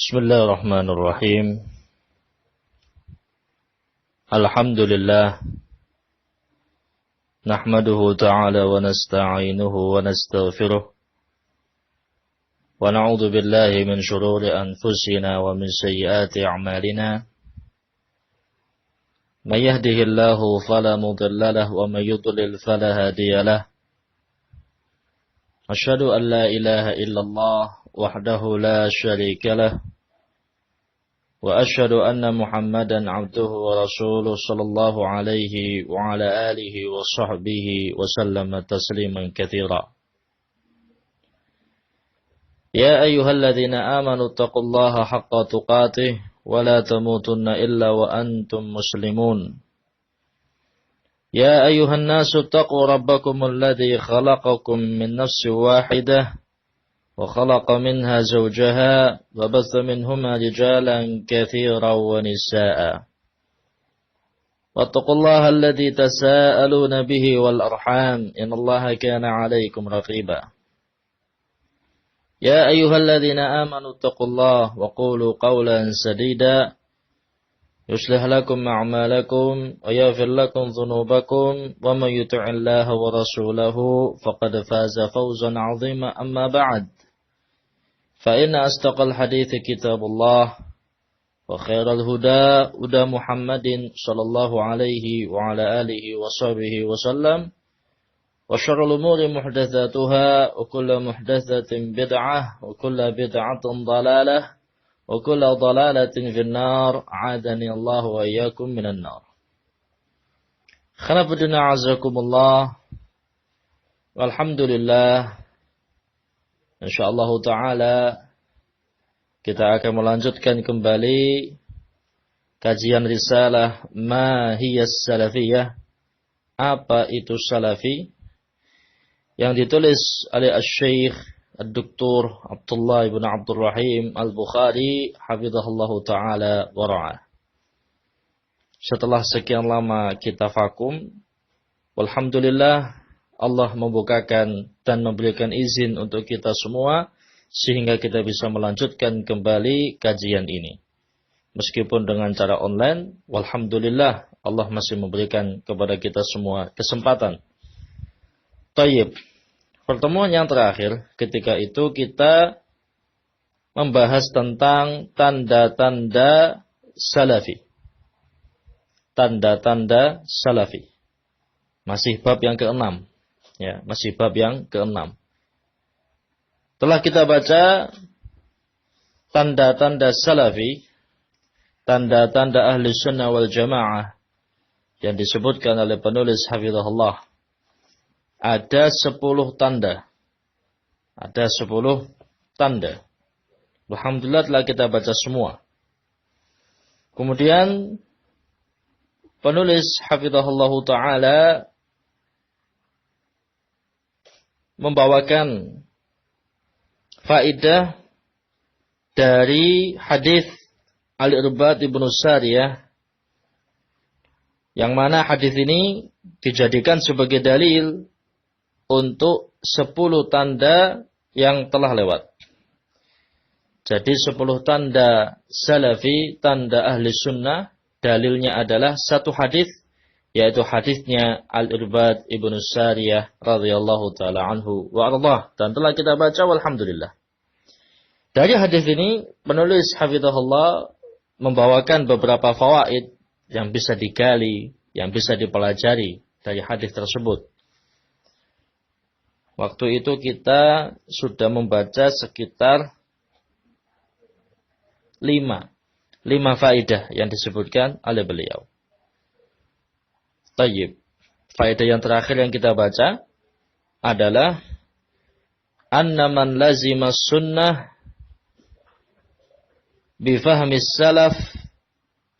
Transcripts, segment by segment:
Bismillahirrahmanirrahim. Alhamdulillah. Nahmaduhu ta'ala wa nasta'inuhu wa nastaghfiruh. Wa na'udhu billahi min shururi anfusina wa min sayyiati a'malina. Man yahdihillahu fala mudilla lahu wa man yudlil fala hadiya lahu. Asyhadu an la ilaha illallah wahdahu la syarika lahu. Wa asyhadu anna Muhammadan abduhu wa rasuluh sallallahu alaihi wa ala alihi wa sahbihi wa sallama tasliman katsira. Ya ayyuhalladzina amanu taqullaha haqqa tuqatih wa la tamutunna illa wa antum muslimun. Ya ayyuhan nasu taqu rabbakumul ladzi khalaqakum min nafsin wahidah وخلق منها زوجها وبث منهما رجالا كثيرا ونساء واتقوا الله الذي تساءلون به والأرحام إن الله كان عليكم رقيبا يا أيها الذين آمنوا اتقوا الله وقولوا قولا سديدا يصلح لكم أعمالكم ويغفر لكم ذنوبكم ومن يطع الله ورسوله فقد فاز فوزا عظيما أما بعد فإن أصدق الحديث كتاب الله وخير الهدى هدى محمد صلى الله عليه وعلى آله وصحبه وسلم وشر الأمور محدثاتها وكل محدثة بدعة وكل بدعة ضلالة وكل ضلالة في النار عادني الله وإياكم من النار. خنفدنا عزكم الله والحمد لله. InsyaAllah ta'ala kita akan melanjutkan kembali kajian risalah Ma Hiyas Salafiyah, apa itu Salafi, yang ditulis oleh Asy-Syaikh Ad-Doktor Abdullah ibn Abdul Rahim Al-Bukhari hafizahullahu ta'ala wa ra'ah. Setelah sekian lama kita vakum, walhamdulillah Allah membukakan dan memberikan izin untuk kita semua sehingga kita bisa melanjutkan kembali kajian ini. Meskipun dengan cara online, walhamdulillah Allah masih memberikan kepada kita semua kesempatan. Tayyib. Pertemuan yang terakhir ketika itu kita membahas tentang tanda-tanda salafi. Tanda-tanda salafi. Masih bab yang ke-6. Ya, masih bab yang ke-6. Telah kita baca tanda-tanda salafi, tanda-tanda ahli sunnah wal jamaah yang disebutkan oleh penulis hafizahullah. Ada 10 tanda. Ada 10 tanda. Alhamdulillah telah kita baca semua. Kemudian penulis hafizahullah ta'ala membawakan faidah dari hadis Al-Irbad ibn Sariyah, yang mana hadis ini dijadikan sebagai dalil untuk 10 tanda yang telah lewat. Jadi 10 tanda salafi, tanda ahli sunnah, dalilnya adalah satu hadis, yaitu hadisnya Al-Irbad ibn Sariyah radhiyallahu taala anhu wa ardhah, dan telah kita baca walhamdulillah. Dari hadis ini penulis hafizahullah membawakan beberapa fawaid yang bisa digali, yang bisa dipelajari dari hadis tersebut. Waktu itu kita sudah membaca sekitar 5 faidah yang disebutkan oleh beliau. Tayyib. Faedah yang terakhir yang kita baca adalah anna man lazima sunnah bifahmi salaf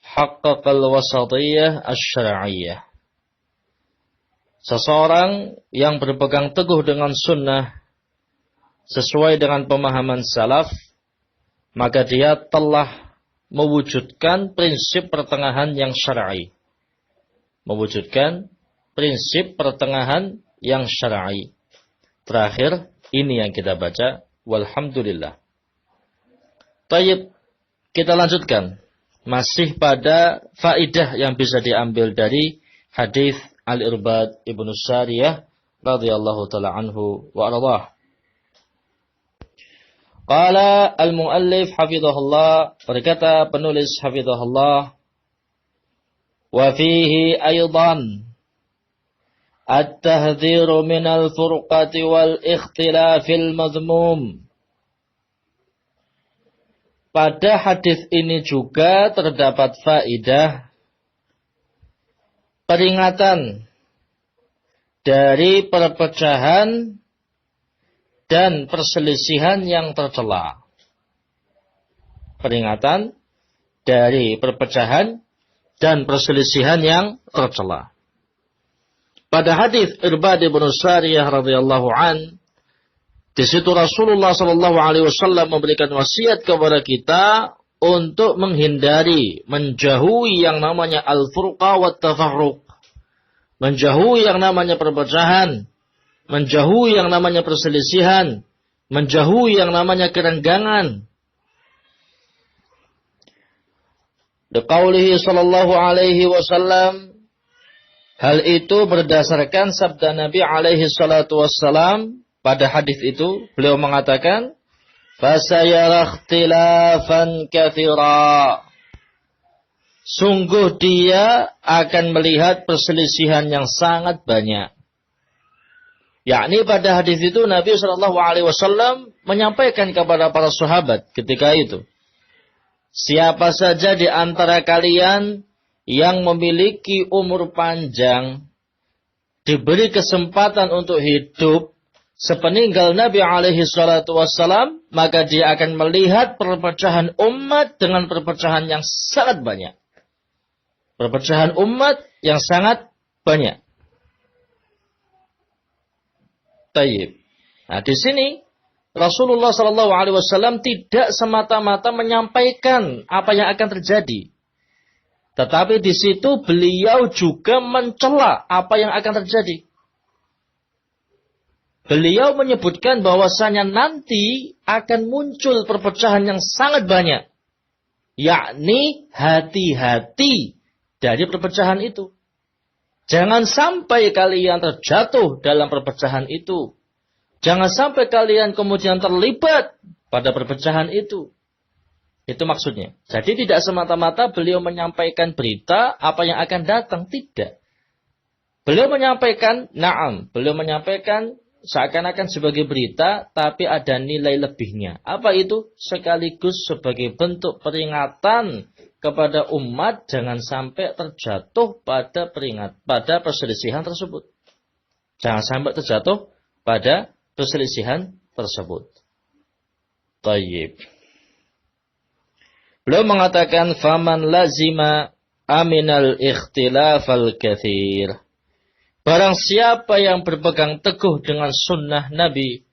haqqaqal wasatiyah asy-syar'iyyah. Seseorang yang berpegang teguh dengan sunnah sesuai dengan pemahaman salaf, maka dia telah mewujudkan prinsip pertengahan yang syar'i. Mewujudkan prinsip pertengahan yang syar'i. Terakhir, ini yang kita baca. Walhamdulillah. Tayyib, kita lanjutkan. Masih pada faidah yang bisa diambil dari hadis Al-Irbad Ibnu Sariyah radhiyallahu taala anhu wa ardhah. Qala al-muallif hafizahullah, berkata penulis hafizahullah, wa fihi aydan at-tahdhiru min al-furqati wal ikhtilafil madhmum. Pada hadis ini juga terdapat faidah peringatan dari perpecahan dan perselisihan yang tercela. Peringatan dari perpecahan dan perselisihan yang tercela. Pada hadis Irbad bin Sariyah radhiyallahu an, di situ Rasulullah sallallahu alaihi wasallam memberikan wasiat kepada kita untuk menghindari, menjauhi yang namanya al-furqa wa tafarruq. Menjauhi yang namanya perpecahan, menjauhi yang namanya perselisihan, menjauhi yang namanya kerenggangan. Liqaulihi sallallahu alaihi wasallam, hal itu berdasarkan sabda Nabi alaihi salatu wassalam. Pada hadis itu beliau mengatakan, fasayara ikhtilafan katsira. Sungguh dia akan melihat perselisihan yang sangat banyak. Yakni pada hadis itu Nabi SAW menyampaikan kepada para sahabat ketika itu, siapa saja di antara kalian yang memiliki umur panjang, diberi kesempatan untuk hidup sepeninggal Nabi SAW, maka dia akan melihat perpecahan umat dengan perpecahan yang sangat banyak. Perpecahan umat yang sangat banyak. Tayyib. Nah, di sini Rasulullah SAW tidak semata-mata menyampaikan apa yang akan terjadi, tetapi di situ beliau juga mencela apa yang akan terjadi. Beliau menyebutkan bahwasanya nanti akan muncul perpecahan yang sangat banyak. Yakni hati-hati dari perpecahan itu. Jangan sampai kalian terjatuh dalam perpecahan itu. Jangan sampai kalian kemudian terlibat pada perpecahan itu. Itu maksudnya. Jadi tidak semata-mata beliau menyampaikan berita apa yang akan datang. Tidak. Beliau menyampaikan, beliau menyampaikan seakan-akan sebagai berita, tapi ada nilai lebihnya. Apa itu? Sekaligus sebagai bentuk peringatan kepada umat jangan sampai terjatuh pada perselisihan tersebut. Jangan sampai terjatuh pada perselisihan tersebut. Tayyib. Beliau mengatakan, faman lazima aminal ikhtilafal katsir. Barang siapa yang berpegang teguh dengan sunnah Nabi,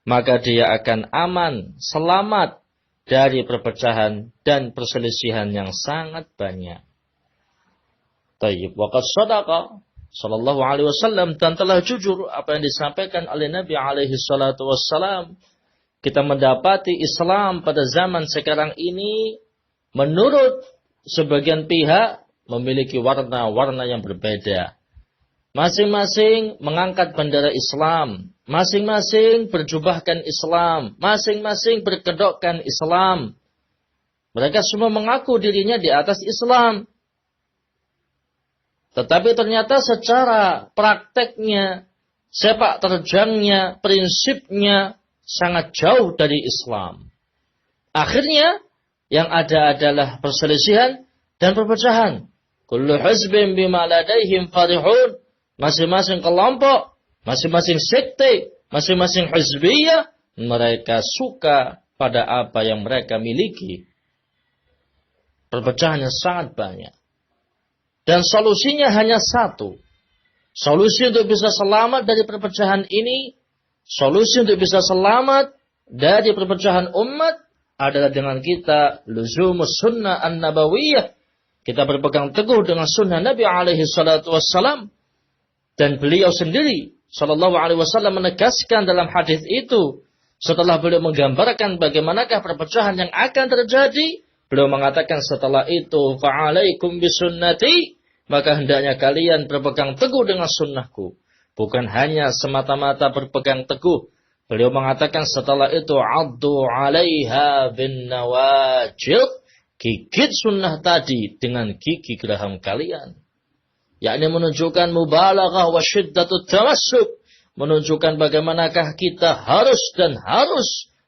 maka dia akan aman, selamat dari perpecahan dan perselisihan yang sangat banyak. Tayyib. Waqad shadaqa sallallahu alaihi wasallam, dan telah jujur apa yang disampaikan oleh Nabi alaihi salatu wassalam. Kita mendapati Islam pada zaman sekarang ini menurut sebagian pihak memiliki warna-warna yang berbeda. Masing-masing mengangkat bendera Islam, masing-masing berjubahkan Islam, masing-masing berkedokkan Islam. Mereka semua mengaku dirinya di atas Islam. Tetapi ternyata secara prakteknya, sepak terjangnya, prinsipnya sangat jauh dari Islam. Akhirnya yang ada adalah perselisihan dan perpecahan. Kullu hizbin bima ladaihim farihun. Masing-masing kelompok, masing-masing sekte, masing-masing hizbiyah, mereka suka pada apa yang mereka miliki. Perpecahannya sangat banyak. Dan solusinya hanya satu. Solusi untuk bisa selamat dari perpecahan ini, solusi untuk bisa selamat dari perpecahan umat adalah dengan kita luzumus sunnah an-nabawiyah. Kita berpegang teguh dengan sunnah Nabi alaihi salatu wassalam. Dan beliau sendiri sallallahu alaihi wasallam menegaskan dalam hadis itu, setelah beliau menggambarkan bagaimanakah perpecahan yang akan terjadi, Beliau mengatakan setelah itu, fa'alaikum bisunnati, maka hendaknya kalian berpegang teguh dengan sunnahku. Bukan hanya semata-mata berpegang teguh. Beliau mengatakan setelah itu, addu 'alaiha bin nawajid, gigit sunnah tadi dengan gigi geraham kalian. Yakni menunjukkan mubalaghah wa syiddatut tamassuk, menunjukkan bagaimanakah kita harus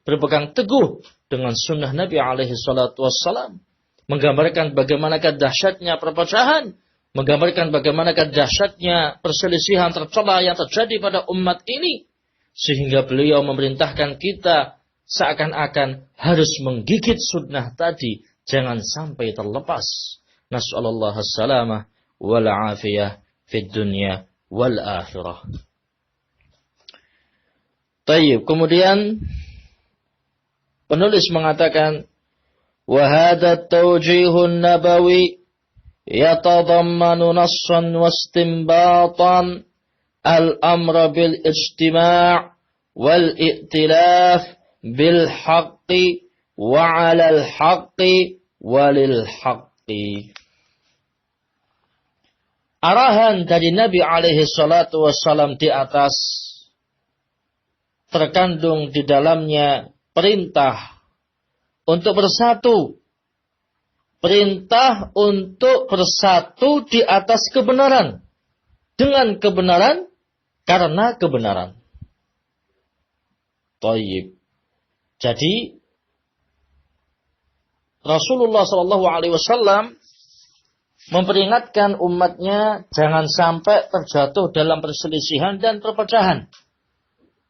berpegang teguh dengan sunnah Nabi alaihi salatu wassalam. Menggambarkan bagaimanakah dahsyatnya perpecahan. Menggambarkan bagaimanakah dahsyatnya perselisihan tercela yang terjadi pada umat ini. Sehingga beliau memerintahkan kita seakan-akan harus menggigit sunnah tadi. Jangan sampai terlepas. Nas'alullah as-salamah wal afiyah fid dunya wal akhirah. Tayyib. Kemudian penulis mengatakan, وَهَذَا التَّوْجِيهُ النَّبَوِي يَتَضَمَّنُ نَصًّا وَاسْتِنْبَاطًا الْأَمْرَ بِالْاجْتِمَاعِ وَالْائْتِلَافِ بِالْحَقِّ وَعَلَى الْحَقِّ وَلِلْحَقِّ. Arahan dari Nabi alaihi salatu wassalam di atas terkandung di dalamnya perintah untuk bersatu. Perintah untuk bersatu di atas kebenaran. Dengan kebenaran, karena kebenaran. Tayyib. Jadi, Rasulullah SAW memperingatkan umatnya jangan sampai terjatuh dalam perselisihan dan perpecahan.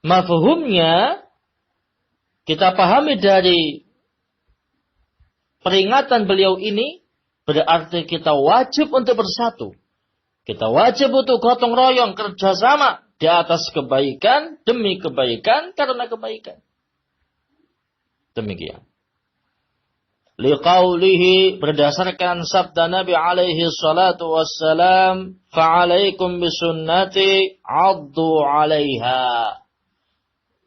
Mafhumnya, kita pahami dari peringatan beliau ini, berarti kita wajib untuk bersatu. Kita wajib untuk gotong royong, kerjasama di atas kebaikan, demi kebaikan, karena kebaikan. Demikian. Liqaulihi, berdasarkan sabda Nabi alaihi salatu wassalam, fa'alaikum bisunnati, addu 'alaiha.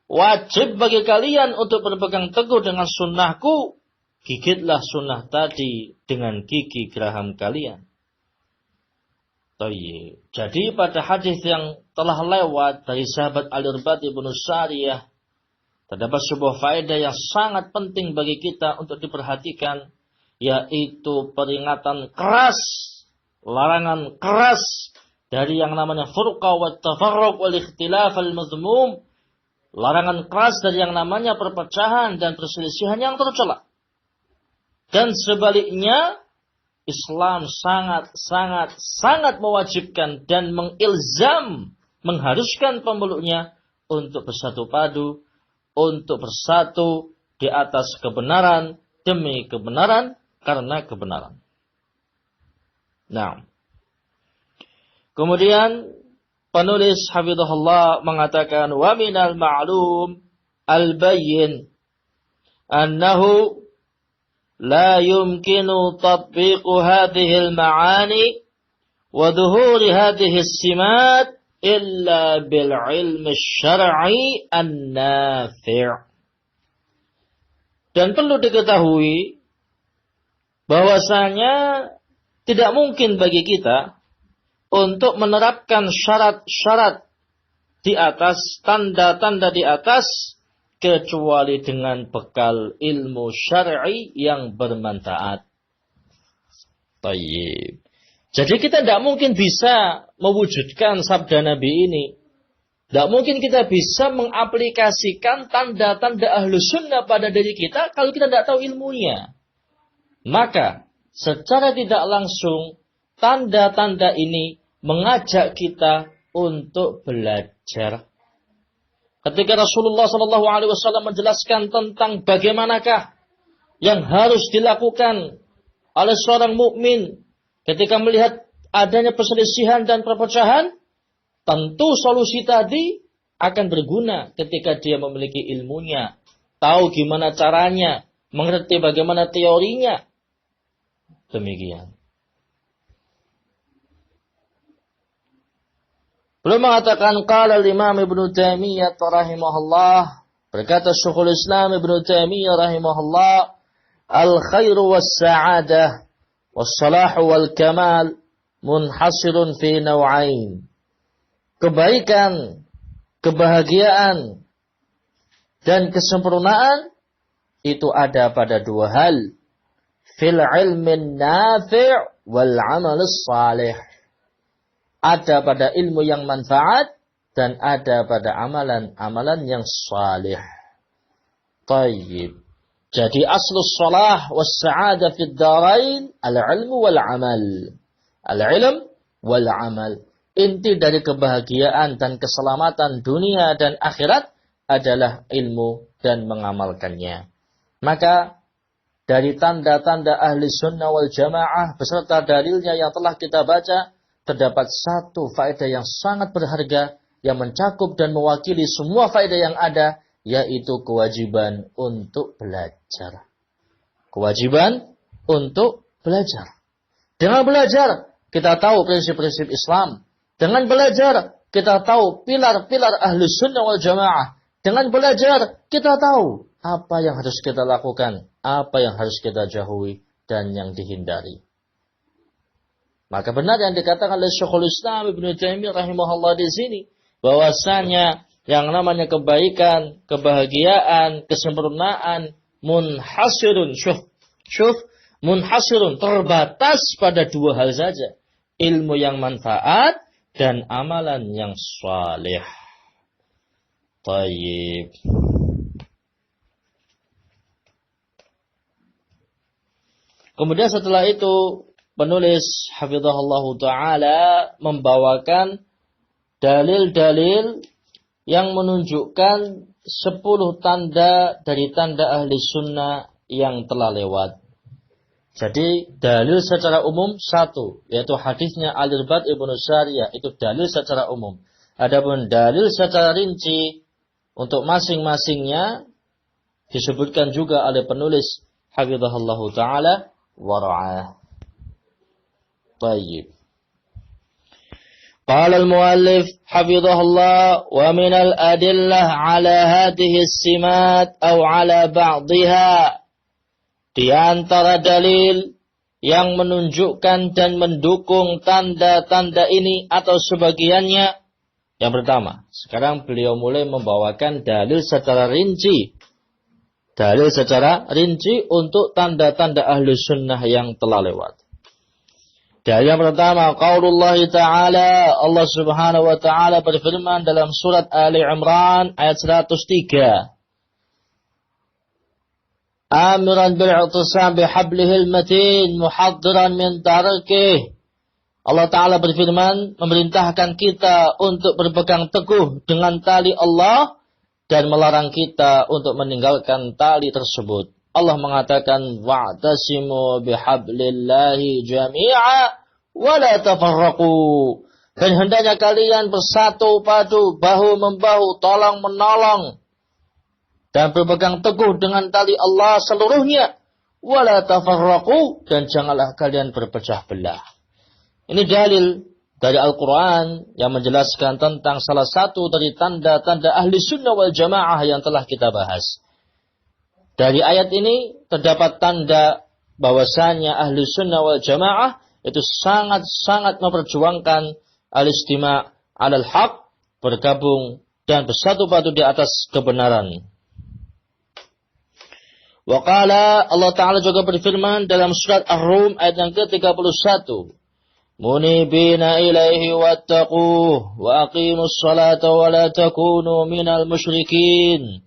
Wajib bagi kalian untuk berpegang teguh dengan sunnahku. Gigitlah sunnah tadi dengan gigi geraham kalian. Tayyib. Jadi pada hadis yang telah lewat dari sahabat Al-Irbad ibn Sariyah, terdapat sebuah faedah yang sangat penting bagi kita untuk diperhatikan, yaitu peringatan keras, larangan keras dari yang namanya furqa wa tafarruq wal ikhtilaf al-mazmum. Larangan keras dari yang namanya perpecahan dan perselisihan yang tercela. Dan sebaliknya, Islam sangat mewajibkan dan mengilzam, mengharuskan pemeluknya untuk bersatu padu, untuk bersatu di atas kebenaran, demi kebenaran, karena kebenaran. Nah, kemudian penulis hafizahullah mengatakan, wa minal ma'lum al-bayyin annahu la yumkinu tatbiqu hadhihi al-ma'ani wa dhuhuri hadhihi as-simat illa bil ilmi syar'i an-nafi'. Dan perlu diketahui bahwasanya tidak mungkin bagi kita untuk menerapkan syarat-syarat di atas, tanda-tanda di atas, kecuali dengan bekal ilmu syar'i yang bermanfaat. Tayyib. Jadi kita tidak mungkin bisa mewujudkan sabda Nabi ini. Tidak mungkin kita bisa mengaplikasikan tanda-tanda ahlu sunnah pada diri kita kalau kita tidak tahu ilmunya. Maka secara tidak langsung tanda-tanda ini mengajak kita untuk belajar. Ketika Rasulullah SAW menjelaskan tentang bagaimanakah yang harus dilakukan oleh seorang mukmin ketika melihat adanya perselisihan dan perpecahan, tentu solusi tadi akan berguna ketika dia memiliki ilmunya, tahu gimana caranya, mengerti bagaimana teorinya. Demikian. Beliau mengatakan qala al-Imam Ibnu Taimiyah rahimahullah, berkata Syekhul Islam Ibnu Taimiyah rahimahullah, al-khairu was-sa'adah was-salahu wal-kamal munhasirun fi naw'ain. Kebaikan, kebahagiaan, dan kesempurnaan itu ada pada dua hal. Fil ilmin nafi' wal amalus salih. Ada pada ilmu yang manfaat dan ada pada amalan-amalan yang salih. Tayyib. Jadi aslus salah was sa'adah fid darain al-ilmu wal amal. Al-ilm wal amal. Inti dari kebahagiaan dan keselamatan dunia dan akhirat adalah ilmu dan mengamalkannya. Maka dari tanda-tanda ahli sunnah wal jamaah beserta dalilnya yang telah kita baca, terdapat satu faedah yang sangat berharga yang mencakup dan mewakili semua faedah yang ada, yaitu kewajiban untuk belajar. Kewajiban untuk belajar. Dengan belajar kita tahu prinsip-prinsip Islam. Dengan belajar, kita tahu pilar-pilar ahli sunnah wal jamaah. Dengan belajar, kita tahu apa yang harus kita lakukan, apa yang harus kita jauhi, dan yang dihindari. Maka benar yang dikatakan oleh Syekhul Islam Ibnu Taimiyah rahimahullah di sini, bahwasanya yang namanya kebaikan, kebahagiaan, kesempurnaan, munhasirun, munhasirun, terbatas pada dua hal saja. Ilmu yang manfaat dan amalan yang salih. Tayyib. Kemudian setelah itu penulis hafizahullah ta'ala membawakan dalil-dalil yang menunjukkan 10 tanda dari tanda ahli sunnah yang telah lewat. Jadi dalil secara umum satu, yaitu hadisnya Al-Irbad Ibnu Sariyah, itu dalil secara umum. Adapun dalil secara rinci untuk masing-masingnya disebutkan juga oleh penulis hafizahullah ta'ala wa ra'ah. Baik. Qala al-muallif hafizahullah wa min al-adillah ala hadhihi as-simat aw ala ba'dihha. Di antara dalil yang menunjukkan dan mendukung tanda-tanda ini atau sebagiannya, yang pertama, sekarang beliau mulai membawakan dalil secara rinci. Dalil secara rinci untuk tanda-tanda ahlu sunnah yang telah lewat. Dalil yang pertama, qaulullah ta'ala, Allah subhanahu wa ta'ala berfirman dalam surat Ali Imran ayat 103. Amiran bil'utisam bihablihil matin muhaddiran min tarikih. Allah Ta'ala berfirman memerintahkan kita untuk berpegang teguh dengan tali Allah dan melarang kita untuk meninggalkan tali tersebut. Allah mengatakan wa'tasimu bihablillahi jami'a wa la tafarraqu. Dan hendaknya kalian bersatu padu, bahu membahu, tolong menolong dan berpegang teguh dengan tali Allah seluruhnya. Wala tafarraqu, dan janganlah kalian berpecah belah. Ini dalil dari Al-Quran yang menjelaskan tentang salah satu dari tanda-tanda ahli sunnah wal jamaah yang telah kita bahas. Dari ayat ini terdapat tanda bahwasanya ahli sunnah wal jamaah itu sangat-sangat memperjuangkan al-istima' alal haq, bergabung dan bersatu padu di atas kebenaran. Wa qala, Allah Ta'ala juga berfirman dalam surat Ar-Rum ayat yang ke-31. Munibina ilaihi wattaquh wa aqimus salata wa la takunu minal musyrikin.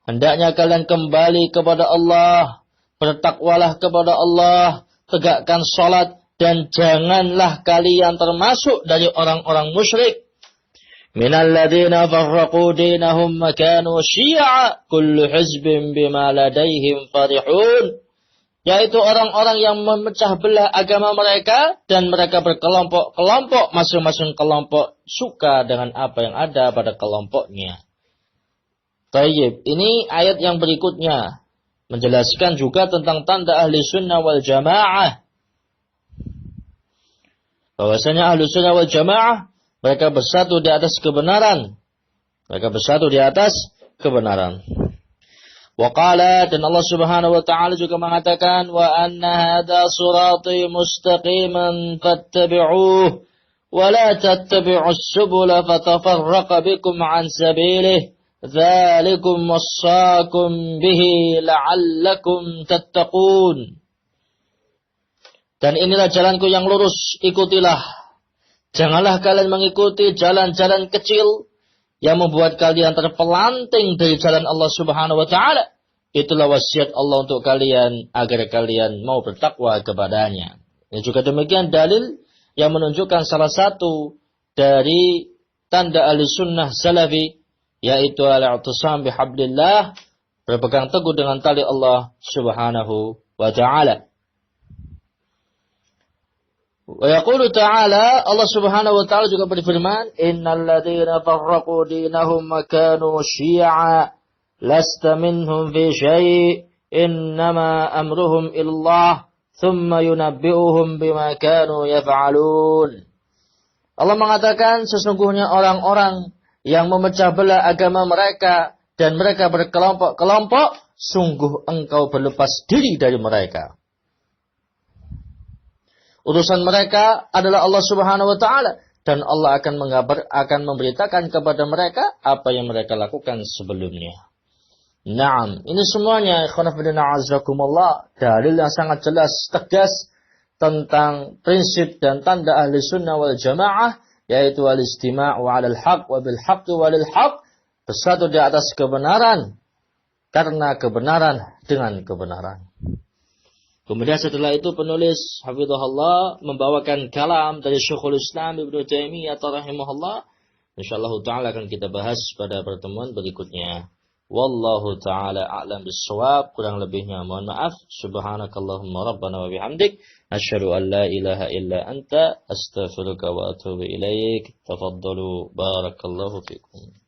Hendaknya kalian kembali kepada Allah, bertakwalah kepada Allah, tegakkan salat dan janganlah kalian termasuk dari orang-orang musyrik. Minal ladzina farraqu dinahum makanu syi'a kullu hizbin bima ladaihim farihun. Yaitu orang-orang yang memecah belah agama mereka dan mereka berkelompok-kelompok, masing-masing kelompok suka dengan apa yang ada pada kelompoknya. Tayyib, ini ayat yang berikutnya menjelaskan juga tentang tanda ahli sunnah wal jamaah. Bahwasanya ahli sunnah wal jamaah mereka bersatu di atas kebenaran. Mereka bersatu di atas kebenaran. Wa qala, dan Allah Subhanahu wa taala juga mengatakan, wa anna hadza sirati mustaqiman fattabi'uhu wa la tattabi'us subula fatafarraqa bikum an sabilihi dzalikum wassaakum bihi la'allakum tattaqun. Dan inilah jalanku yang lurus, ikutilah. Janganlah kalian mengikuti jalan-jalan kecil yang membuat kalian terpelanting dari jalan Allah Subhanahu wa taala. Itulah wasiat Allah untuk kalian agar kalian mau bertakwa kepadanya. Ini juga demikian dalil yang menunjukkan salah satu dari tanda ahli sunnah salafi, yaitu al-i'tisam bihablillah, berpegang teguh dengan tali Allah Subhanahu wa taala. Wa yaqulu ta'ala, Allah Subhanahu wa ta'ala juga berfirman, innal ladzina farraqu dinahum wa kanu syi'a lasta minhum fi syai' innama amruhum illallah thumma yunabbi'uhum bima kanu yaf'alun. Allah mengatakan, sesungguhnya orang-orang yang memecah belah agama mereka dan mereka berkelompok-kelompok, sungguh engkau berlepas diri dari mereka. Urusan mereka adalah Allah Subhanahu wa taala, dan Allah akan memberitakan kepada mereka apa yang mereka lakukan sebelumnya. Naam, ini semuanya ikhwan fillah azakumullah, dalil yang sangat jelas tegas tentang prinsip dan tanda ahli sunnah wal jamaah, yaitu al-istima'u 'alal haqq wa bil haqqi walil haqq, bersatu di atas kebenaran karena kebenaran dengan kebenaran. Kemudian setelah itu penulis hafizahullah membawakan kalam dari Syekhul Islam Ibnu Taimiyah rahimahullah. Insyaallah taala akan kita bahas pada pertemuan berikutnya. Wallahu taala a'lam bissawab. Kurang lebihnya mohon maaf. Subhanakallahumma rabbana wa bihamdik asyhadu an la ilaha illa anta astaghfiruka wa atubu ilaik. Tafaddalu barakallahu fikum.